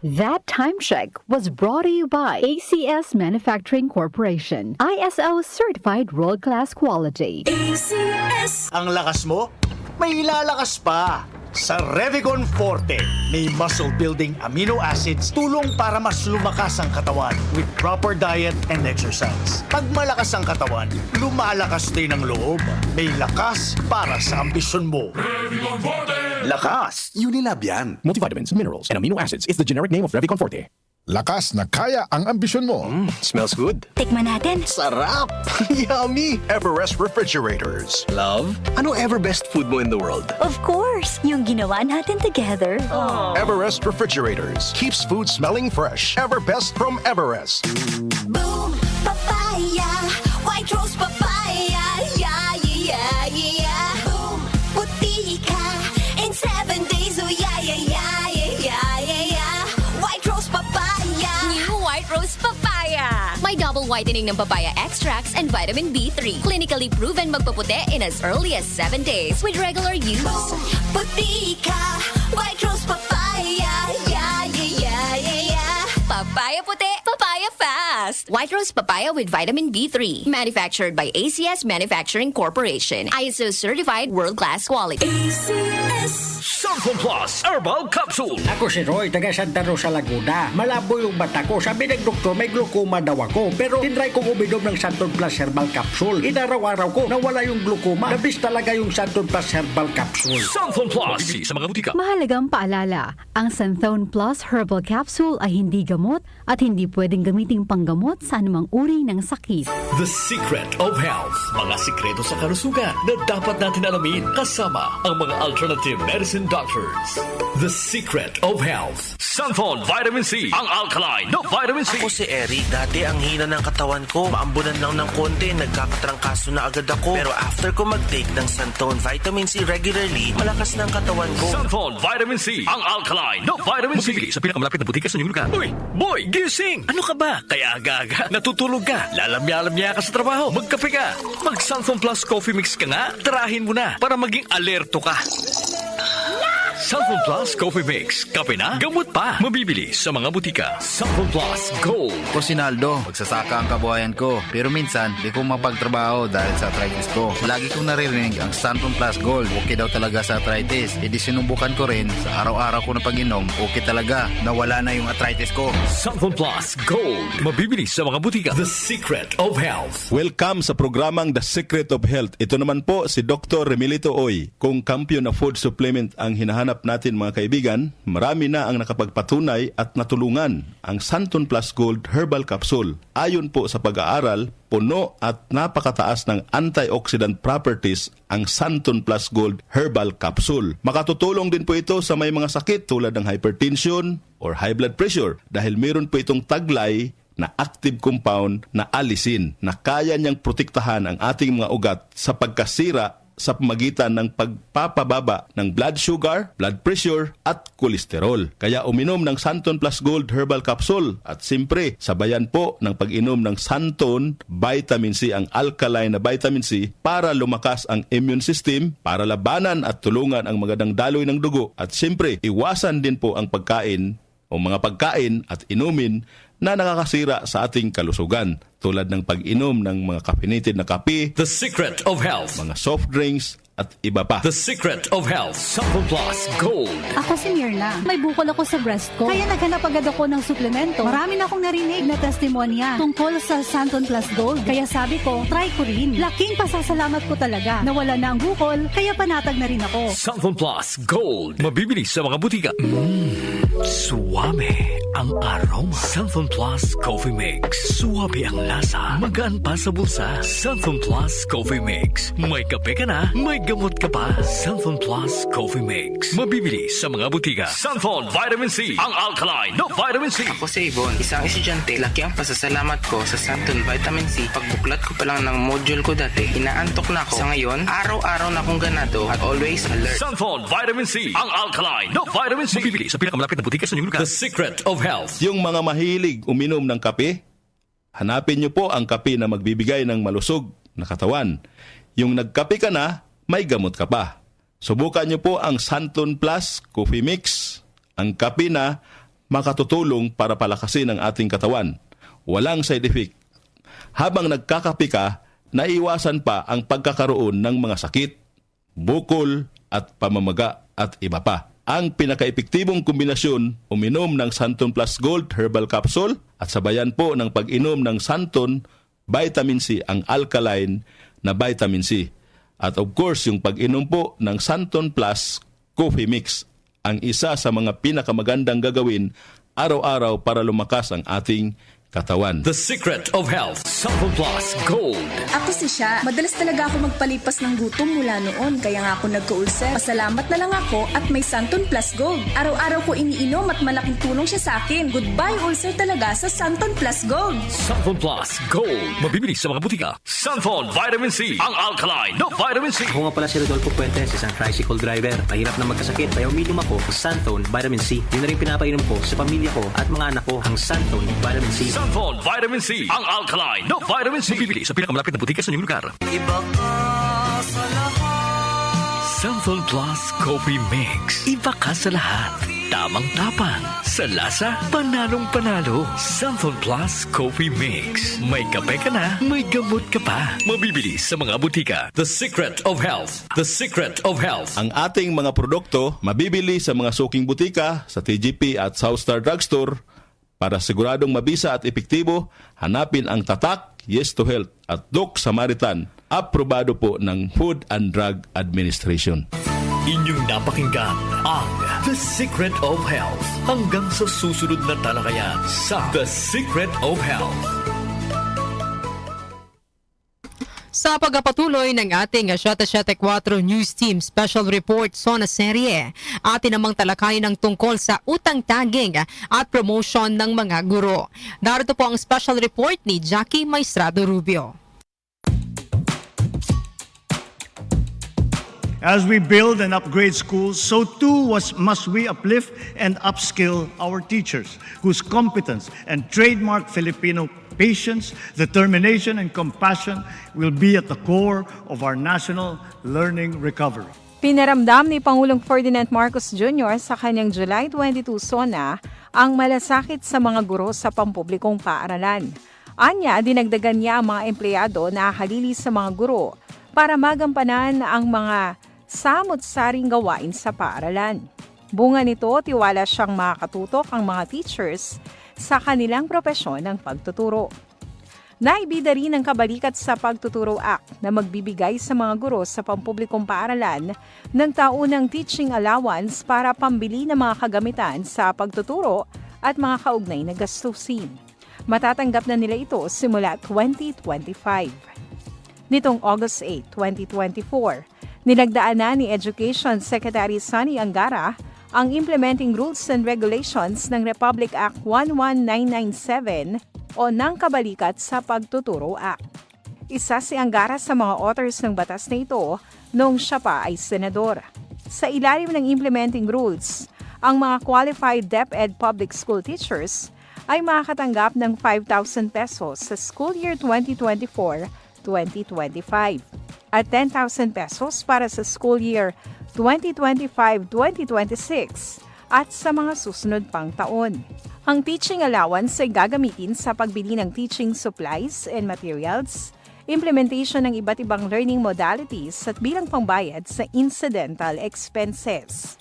That time check was brought to you by ACS Manufacturing Corporation, ISO certified world-class quality. ACS. Ang lakas mo, may ilalakas pa. Sa Revicon Forte, may muscle-building amino acids tulong para mas lumakas ang katawan with proper diet and exercise. Pag malakas ang katawan, lumalakas din ang loob. May lakas para sa ambisyon mo. Revicon Forte. Lakas! Unilab yan. Multivitamins, minerals, and amino acids is the generic name of Revicon Forte. Lakas na kaya ang ambisyon mo. Smells good. Tikman natin. Sarap! Yummy! Everest Refrigerators. Love, ano ever best food mo in the world? Of course, yung ginawa natin together. Everest Refrigerators. Keeps food smelling fresh. Ever best from Everest. Boom, papaya. White rose papaya. Yeah, yeah, yeah. Boom, puti ka. In 7 days, oh yeah, yeah, yeah, yeah, yeah, yeah. White rose papaya. New White Rose Papaya. May double whitening ng papaya extracts and vitamin B3. Clinically proven magpaputi in as early as 7 days with regular use. Boom, puti ka. White rose papaya. Yeah, yeah, yeah, yeah, yeah. Papaya puti, papaya fast. White Rose Papaya with vitamin B3. Manufactured by ACS Manufacturing Corporation. ISO certified world-class quality. ACS. Santon Plus Herbal Capsule. Ako si Roy, taga Santa Rosa, Laguna. Malabo yung mata ko. Sabi ng doktor, may glaucoma daw ako. Pero tinry kong uminom ng Santon Plus Herbal Capsule. Inaraw-araw ko, nawala yung glaucoma. Nabis talaga yung Santon Plus Herbal Capsule. Santon Plus sa mga butika. Mahalagang paalala, ang Santhone Plus Herbal Capsule ay hindi gamot at hindi pwedeng gamiting panggamot sa anumang uri ng sakit. The Secret of Health. Mga sikreto sa kalusugan na dapat natin alamin kasama ang mga alternative medicine doctors. The Secret of Health. Santon Vitamin C. Ang alkaline na vitamin C. Ako si Eric. Dati ang hina ng katawan ko. Maambunan lang ng konti. Nagkakatrangkaso na agad ako. Pero after ko mag-take ng Santon Vitamin C regularly, malakas ng katawan ko. Santon Vitamin C. Ang alkaline na vitamin C. Mabibili sa pinakamalapit na butika sa inyong lugar. Uy! Boy! Gising! Ano ka ba? Kaya aga-aga. Natutulog ka. Lalamya-lamya ka sa trabaho. Magkape ka. Mag-Santon Plus Coffee Mix ka nga. Tarahin mo na para maging alerto ka. Santon Plus Coffee Mix. Kape na, gamot pa. Mabibili sa mga butika. Santon Plus Gold. Ko si Naldo, magsasaka ang kabuhayan ko. Pero minsan, di ko mapagtrabaho dahil sa arthritis ko. Lagi kong naririnig ang Santon Plus Gold. Okay daw talaga sa arthritis. E di sinubukan ko rin. Sa araw-araw ko na pag-inom, okay talaga. Nawala na yung arthritis ko. Santon Plus Gold. Mabibili sa mga butika. The Secret of Health. Welcome sa programang The Secret of Health. Ito naman po si Dr. Remilito Oy. Kung kampiyon na food supplement ang hinahanap natin mga kaibigan, marami na ang nakapagpatunay at natulungan ang Santon Plus Gold Herbal Capsule. Ayon po sa pag-aaral, puno at napakataas ng antioxidant properties ang Santon Plus Gold Herbal Capsule. Makatutulong din po ito sa may mga sakit tulad ng hypertension or high blood pressure dahil meron po itong taglay na active compound na alisin na kaya niyang protektahan ang ating mga ugat sa pagkasira sa pamagitan ng pagpapababa ng blood sugar, blood pressure at kolesterol. Kaya uminom ng Santon Plus Gold Herbal Capsule at simpre sabayan po ng pag-inom ng Santon Vitamin C, ang alkaline na vitamin C para lumakas ang immune system, para labanan at tulungan ang magandang daloy ng dugo at simpre iwasan din po ang pagkain o mga pagkain at inumin na nakakasira sa ating kalusugan tulad ng pag-inom ng mga caffeinated na kape, The Secret of Health. mga soft drinks at iba pa. The Secret of Health. Santon Plus Gold. Ako si Mirna. May bukol ako sa breast ko. Kaya naghanap agad ako ng suplemento. Marami na akong narinig na testimonya tungkol sa Santon Plus Gold. Kaya sabi ko, try ko rin. Laking pasasalamat ko talaga. Nawala na ang bukol, kaya panatag na rin ako. Santon Plus Gold. Mabibili sa mga butika. Suwame ang aroma. Santon Plus Coffee Mix. Suwabe ang lasa. Magaan pa sa bulsa. Santon Plus Coffee Mix. May kape ka na, may gamot ka pa. Santon Plus Coffee Mix. Mabibili sa mga butika. Santon Vitamin C. Ang alkaline na vitamin C. Ako si Ibon, isang estudyante. Laki ang pasasalamat ko sa Santon Vitamin C. Pagbuklat ko pa lang ng module ko dati, inaantok na ako. Sa ngayon, araw-araw na akong ganado at always alert. Santon Vitamin C. Ang alkaline na vitamin C. Mabibili sa pinakamalapit na butika sa inyong lugar. The Secret of Health. Yung mga mahilig uminom ng kape, hanapin niyo po ang kape na magbibigay ng malusog na katawan. Yung nagkape ka na, may gamot ka pa. Subukan niyo po ang Santon Plus Coffee Mix, ang kape na makatutulong para palakasin ang ating katawan. Walang side effect. Habang nagkakape ka, naiwasan pa ang pagkakaroon ng mga sakit, bukol at pamamaga at iba pa. Ang pinaka-epektibong kombinasyon, uminom ng Santon Plus Gold Herbal Capsule at sabayan po ng pag-inom ng Santon Vitamin C, ang alkaline na vitamin C. At of course, yung pag-inom po ng Santon Plus Coffee Mix, ang isa sa mga pinakamagandang gagawin araw-araw para lumakas ang ating katawan. The Secret of Health, Santon Plus Gold. Ako si Sha. Madalas talaga ako magpalipas ng gutom mula noon, kaya nga ako nagka-ulcer. Pasalamat na lang ako at may Santon Plus Gold. Araw-araw ko iniinom at malaking tulong siya sa akin. Goodbye ulcer talaga sa Santon Plus Gold. Santon Plus Gold. Mabibili sa mga butika. Santon Vitamin C, ang alkaline na vitamin C. Ako nga pala si Rodolfo Puentes, isang tricycle driver. Mahirap na magkasakit, kaya uminom ako ng Santon Vitamin C. Yun na rin pinapainom ko sa pamilya ko at mga anak ko, ang Santon Vitamin C. Santon Vitamin C, ang alkaline na vitamin C. Mabibili sa pinakamalapit na butika sa inyong lugar. Iba ka sa lahat. Santon Plus Coffee Mix. Iba ka sa lahat. Tamang-tapang. Sa lasa, panalong-panalo. Santon Plus Coffee Mix. May kape ka na, may gamot ka pa. Mabibili sa mga butika. The Secret of Health. The Secret of Health. Ang ating mga produkto mabibili sa mga suking butika, sa TGP at Southstar Drugstore. Para siguradong mabisa at epektibo, hanapin ang tatak Yes to Health at Doc Samaritan. Aprobado po ng Food and Drug Administration. Inyong napakinggan ang The Secret of Health. Hanggang sa susunod na talakayan sa The Secret of Health. Sa pagpapatuloy ng ating 774 News Team Special Report Zona Serie, atin namang talakayin ng tungkol sa utang tagging at promotion ng mga guro. Narito po ang special report ni Jackie Maestrado Rubio. As we build and upgrade schools, so too must we uplift and upskill our teachers, whose competence and trademark Filipino patience, determination, and compassion will be at the core of our national learning recovery. Pinaramdam ni Pangulong Ferdinand Marcos Jr. sa kanyang July 22 SONA ang malasakit sa mga guro sa pampublikong paaralan. Anya, dinagdagan niya ang mga empleyado na halili sa mga guro para magampanan ang mga samot-saring gawain sa paaralan. Bunga nito, tiwala siyang makatutok ang mga teachers sa kanilang propesyon ng pagtuturo. Naibida rin ang Kabalikat sa Pagtuturo Act na magbibigay sa mga guro sa pampublikong paaralan ng taunang teaching allowance para pambili ng mga kagamitan sa pagtuturo at mga kaugnay na gastusin. Matatanggap na nila ito simula 2025. Nitong August 8, 2024, nilagdaan na ni Education Secretary Sonny Angara ang Implementing Rules and Regulations ng Republic Act 11997 o ng Kabalikat sa Pagtuturo Act. Isa si Angara sa mga authors ng batas na ito noong siya pa ay senador. Sa ilalim ng Implementing Rules, ang mga qualified DepEd public school teachers ay makakatanggap ng 5,000 pesos sa school year 2024-2025 at 10,000 pesos para sa school year 2025-2026 at sa mga susunod pang taon. Ang teaching allowance ay gagamitin sa pagbili ng teaching supplies and materials, implementation ng iba't ibang learning modalities at bilang pangbayad sa incidental expenses.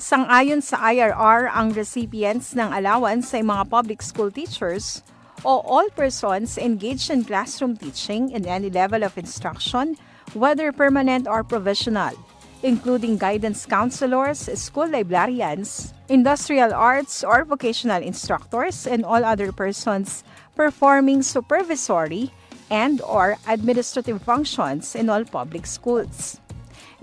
Sang-ayon sa IRR, ang recipients ng allowance ay mga public school teachers o all persons engaged in classroom teaching in any level of instruction, whether permanent or provisional, including guidance counselors, school librarians, industrial arts or vocational instructors, and all other persons performing supervisory and or administrative functions in all public schools.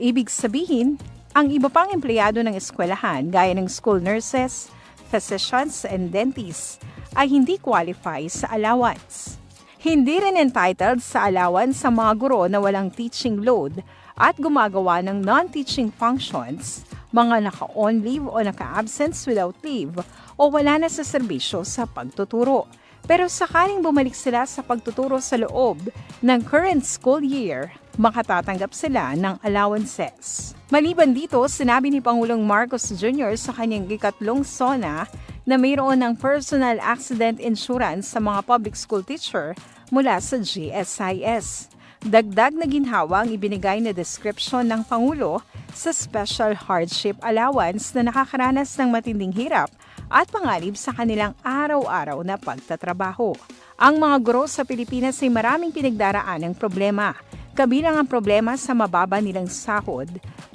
Ibig sabihin, ang iba pang empleyado ng eskwelahan gaya ng school nurses, physicians, and dentists ay hindi qualify sa allowance. Hindi rin entitled sa allowance sa mga guro na walang teaching load at gumagawa ng non-teaching functions, mga naka-on leave o naka-absence without leave o wala na sa serbisyo sa pagtuturo. Pero sakaling bumalik sila sa pagtuturo sa loob ng current school year, makatatanggap sila ng allowances. Maliban dito, sinabi ni Pangulong Marcos Jr. sa kanyang ikatlong SONA na mayroon ng personal accident insurance sa mga public school teacher mula sa GSIS. Dagdag na ginhawa ang ibinigay na description ng Pangulo sa Special Hardship Allowance na nakakaranas ng matinding hirap at panganib sa kanilang araw-araw na pagtatrabaho. Ang mga guro sa Pilipinas ay maraming pinagdaraan ng problema. Kabilang ang problema sa mababa nilang sahod.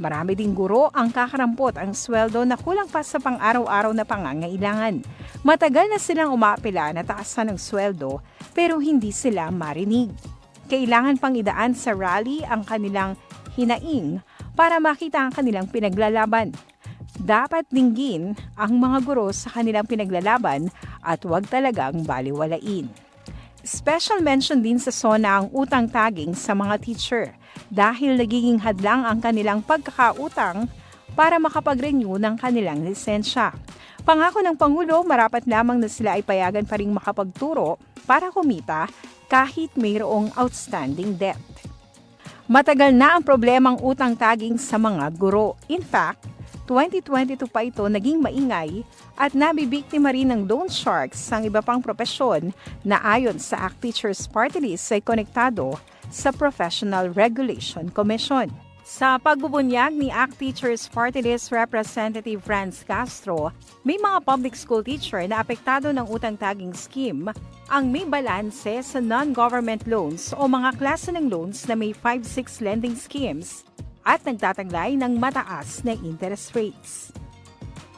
Marami ding guro ang kakarampot ang sweldo na kulang pa sa pang-araw-araw na pangangailangan. Matagal na silang umaapela na taasan ng sweldo pero hindi sila marinig. Kailangan pang idaan sa rally ang kanilang hinaing para makita ang kanilang pinaglalaban. Dapat dinggin ang mga guro sa kanilang pinaglalaban at huwag talagang baliwalain. Special mention din sa SONA ang utang tagging sa mga teacher dahil nagiging hadlang ang kanilang pagkakautang para makapag-renew ng kanilang lisensya. Pangako ng Pangulo, marapat lamang na sila ay payagan pa rin makapagturo para kumita kahit mayroong outstanding debt. Matagal na ang problemang utang tagging sa mga guro. In fact, 2022 pa ito naging maingay at nabibiktima rin ng loan sharks ang iba pang propesyon na ayon sa ACT Teachers Party List ay konektado sa Professional Regulation Commission. Sa pagbubunyag ni ACT Teachers Party List Representative Franz Castro, may mga public school teacher na apektado ng utang tagging scheme ang may balanse sa non-government loans o mga klase ng loans na may 5-6 lending schemes at nagtataglay ng mataas na interest rates.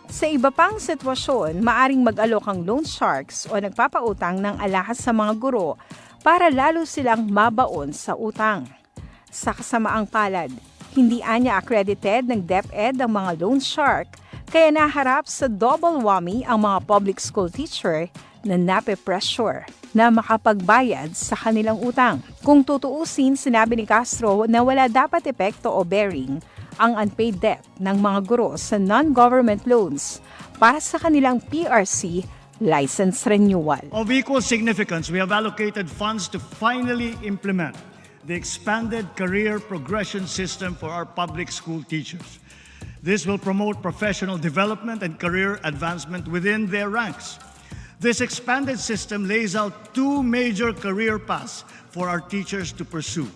Sa iba pang sitwasyon, maaring mag-alok ang loan sharks o nagpapautang ng alahas sa mga guro para lalo silang mabaon sa utang. Sa kasamaang palad, hindi anya accredited ng DepEd ang mga loan shark kaya naharap sa double whammy ang mga public school teacher na nape-pressure na makapagbayad sa kanilang utang. Kung tutuusin, sinabi ni Castro na wala dapat epekto o bearing ang unpaid debt ng mga guro sa non-government loans para sa kanilang PRC license renewal. Of equal significance, we have allocated funds to finally implement the expanded career progression system for our public school teachers. This will promote professional development and career advancement within their ranks. This expanded system lays out two major career paths for our teachers to pursue: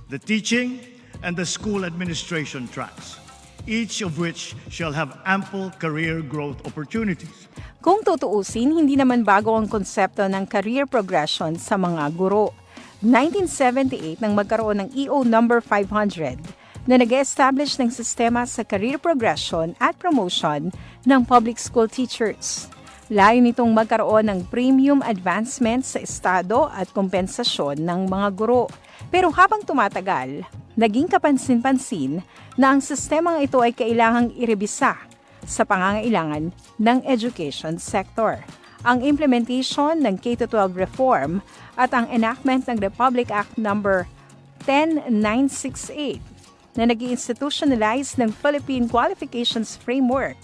the teaching and the school administration tracks, each of which shall have ample career growth opportunities. Kung tutuusin, hindi naman bago ang konsepto ng career progression sa mga guro. 1978 nang magkaroon ng EO number 500 na nag-establish ng sistema sa career progression at promotion ng public school teachers. Layo nitong magkaroon ng premium advancement sa estado at kompensasyon ng mga guro. Pero habang tumatagal, naging kapansin-pansin na ang sistemang ito ay kailangang irebisa sa pangangailangan ng education sector. Ang implementation ng K-12 reform at ang enactment ng Republic Act No. 10968 na nag-institutionalize ng Philippine Qualifications Framework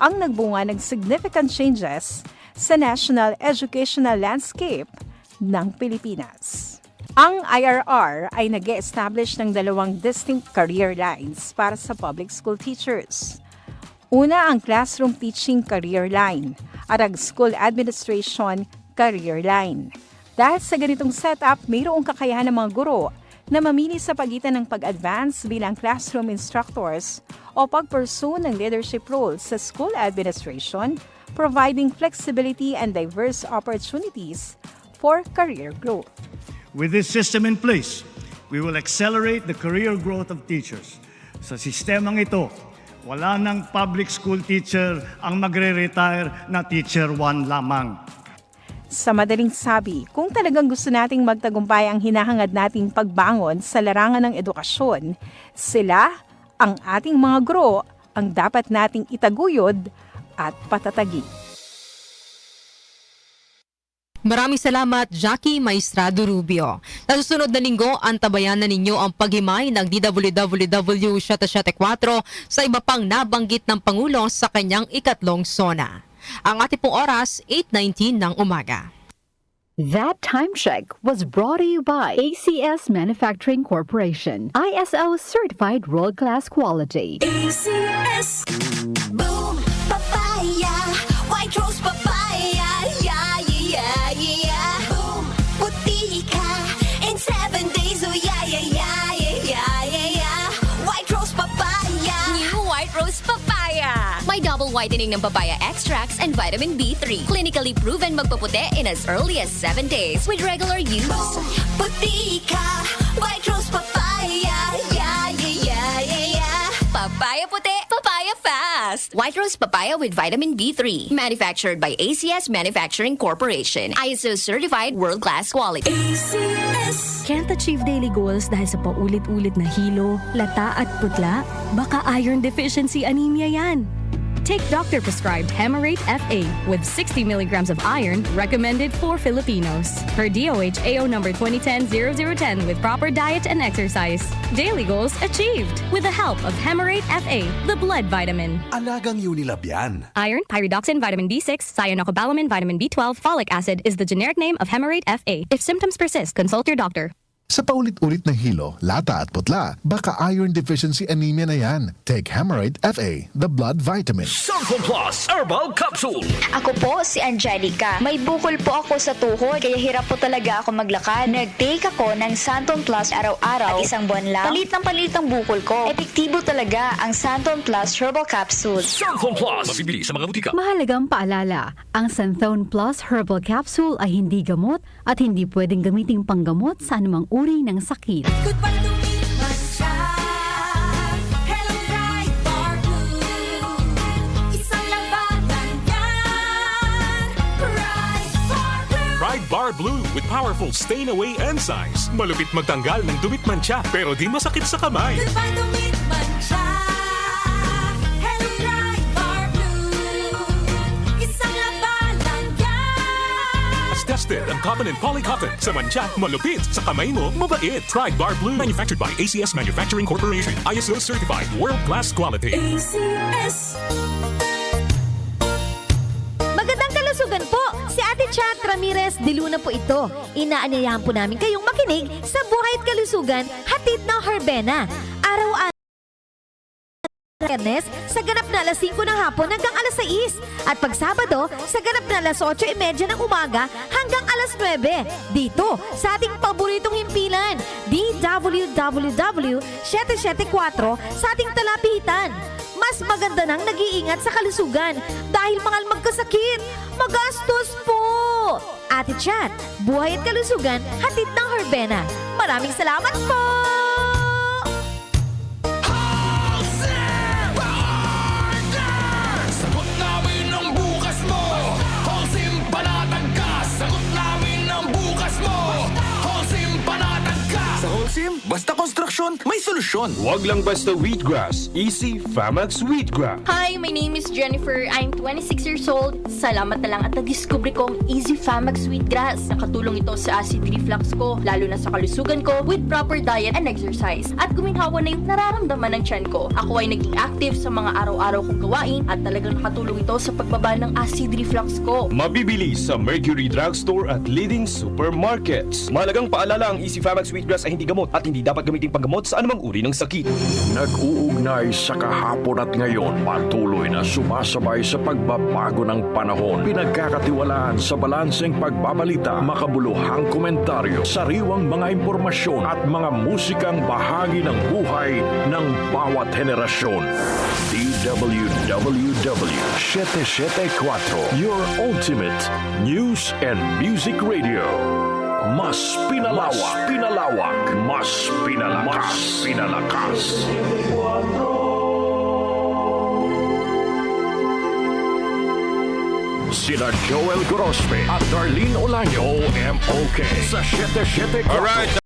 ang nagbunga ng significant changes sa national educational landscape ng Pilipinas. Ang IRR ay nag-establish ng dalawang distinct career lines para sa public school teachers. Una ang classroom teaching career line at ang school administration career line. Dahil sa ganitong setup, mayroong kakayahan ng mga guro na mamili sa pagitan ng pag-advance bilang classroom instructors o pag-pursue ng leadership roles sa school administration, providing flexibility and diverse opportunities for career growth. With this system in place, we will accelerate the career growth of teachers. Sa sistemang ito, wala nang public school teacher ang magre-retire na teacher 1 lamang. Sa madaling sabi, kung talagang gusto nating magtagumpay ang hinahangad nating pagbangon sa larangan ng edukasyon, sila, ang ating mga guro, ang dapat nating itaguyod at patatagin. Maraming salamat, Jackie Maestrado Rubio. Sa susunod na linggo, antabayan na ninyo ang paghimay ng DWWW 774 sa iba pang nabanggit ng Pangulo sa kanyang ikatlong SONA. Ang ating pong oras, 8:19 ng umaga. That time check was brought to you by ACS Manufacturing Corporation, ISO certified world-class quality. ACS. Boom, papaya. White Rose papaya. whitening ng papaya extracts and vitamin B3. Clinically proven magpaputi in as early as 7 days with regular use. Puti ka, White Rose Papaya. Yeah, yeah, yeah, yeah, yeah. Papaya puti, papaya fast. White Rose Papaya with vitamin B3. Manufactured by ACS Manufacturing Corporation. ISO certified world-class quality. Can't achieve daily goals dahil sa paulit-ulit na hilo, lata at putla? Baka iron deficiency anemia yan. Take doctor-prescribed Hemarate FA with 60 milligrams of iron recommended for Filipinos. Per DOH AO number 2010-0010 with proper diet and exercise. Daily goals achieved with the help of Hemarate FA, the blood vitamin. Alagang Unilab yan. Iron, pyridoxine, vitamin B6, cyanocobalamin, vitamin B12, folic acid is the generic name of Hemarate FA. If symptoms persist, consult your doctor. Sa paulit-ulit na hilo, lata at putla, baka iron deficiency anemia na yan. Take Hemarate FA, the blood vitamin. Santon Plus Herbal Capsule. Ako po si Angelica. May bukol po ako sa tuhod, kaya hirap po talaga ako maglakad. Nag-take ako ng Santon Plus araw-araw at isang buwan lang. Palit ang bukol ko. Epektibo talaga ang Santon Plus Herbal Capsule. Santon Plus. Mabibili sa mga butika. Mahalagang paalala, ang Santhone Plus Herbal Capsule ay hindi gamot at hindi pwedeng gamiting panggamot sa anumang uri ng sakit. Goodbye to me, Masya. Hello, Bright Bar Blue. Isang labanan yan. Bright Bar Blue. Pride Bar Blue with powerful stain-away enzymes. Malupit magtanggal ng dumit mancha pero di masakit sa kamay. Goodbye to me, Masya. Hello, Bright Bar Blue. Isang labanan yan. As tested ang cotton and polycotton. Sa mancha, malupit. Sa kamay mo, mabait. Pride Bar Blue. Manufactured by ACS Manufacturing Corporation. ISO certified. World-class quality. ACS. Magandang kalusugan po! Si Ate Chat Ramirez de Luna po ito. Inaanyayahan po namin kayong makinig sa Buhay at Kalusugan, hatid ng Herbena. Araw-araw sa ganap na alas 5 ng hapon hanggang alas 6. At pag Sabado, sa ganap na alas 8:30 ng umaga hanggang alas 9. Dito, sa ating paboritong himpilan, DWWW 774 sa ating talapitan. Mas maganda nang nag-iingat sa kalusugan dahil mahal magkasakit. Magastos po! Ate Chat, Buhay at Kalusugan, hatid ng Herbena. Maraming salamat po! Sagot namin ang bukas mo. Holcim panatag ka. Sagot namin ang bukas mo. Holcim panatag ka. Sa Holcim, basta konstruksyon, may solusyon. Huwag lang basta wheatgrass. Easy Famax Wheatgrass. Hi, my name is Jennifer. I'm 26 years old. Salamat na lang at nadiskubre kong Easy Famax Wheatgrass. Nakatulong ito sa acid reflux ko, lalo na sa kalusugan ko with proper diet and exercise. At guminhawa na yung nararamdaman ng tiyan ko. Ako ay naging active sa mga araw-araw kong gawain at talagang nakatulong ito sa pagbaba ng acid reflux ko. Mabibili sa Mercury Drugstore at leading supermarkets. Mahalagang paalala, ang Easy Famax Wheatgrass ay hindi gamot at hindi dapat gamitin panggamot sa anumang uri ng sakit. Nag-uugnay sa kahapon at ngayon, patuloy na sumasabay sa pagbabago ng panahon. Pinagkakatiwalaan sa balanseng pagbabalita, makabuluhang komentaryo, sariwang mga impormasyon at mga musikang bahagi ng buhay ng bawat henerasyon. DWWW 774, your ultimate news and music radio. Mas pinalawak, mas pinalakas. Sina Joel Gorospe at Darlene Olaño, OMOK sa 774.